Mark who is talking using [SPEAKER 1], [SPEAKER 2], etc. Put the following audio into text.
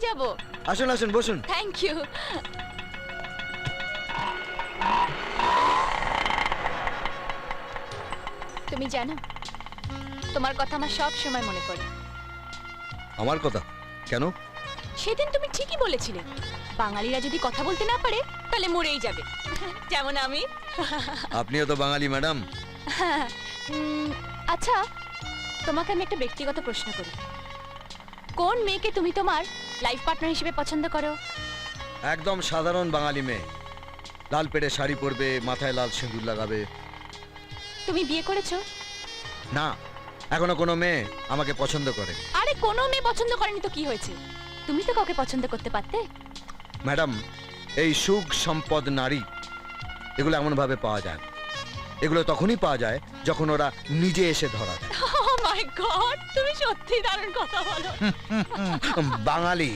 [SPEAKER 1] যাব।
[SPEAKER 2] আসুন আসুন বসুন।
[SPEAKER 1] Thank you. তুমি জানো, তোমার কথা আমার সব সময় মনে পড়ে।
[SPEAKER 2] আমার কথা কেন?
[SPEAKER 1] সেদিন তুমি ঠিকই বলেছিলে, বাঙালিরা যদি কথা বলতে না পারে তাহলে মরেই যাবে, যেমন আমি।
[SPEAKER 2] আপনিও তো বাঙালি ম্যাডাম।
[SPEAKER 1] আচ্ছা, তোমাকে আমি একটা ব্যক্তিগত প্রশ্ন করি, কোন মেয়েকে তুমি তোমার লাইফ পার্টনার হিসেবে পছন্দ করো?
[SPEAKER 2] একদম সাধারণ বাঙালি মেয়ে, লাল পেড়ে শাড়ি পরবে, মাথায় লাল সিঁদুর লাগাবে।
[SPEAKER 1] তুমি বিয়ে করেছো?
[SPEAKER 2] না, এখনো কোনো মেয়ে আমাকে পছন্দ করে।
[SPEAKER 1] আরে কোনো মেয়ে পছন্দ করেনি তো কি হয়েছে, তুমি তো কাউকে পছন্দ করতে পারতে।
[SPEAKER 2] ম্যাডাম, এই সুখ সম্পদ নারী এগুলো এমন ভাবে পাওয়া যায় না। এগুলো তখনই পাওয়া যায় যখন ওরা নিজে এসে ধরা দেয়।
[SPEAKER 1] Oh my God, তুমি সত্যি দারুণ কথা বলো।
[SPEAKER 2] বাঙালি।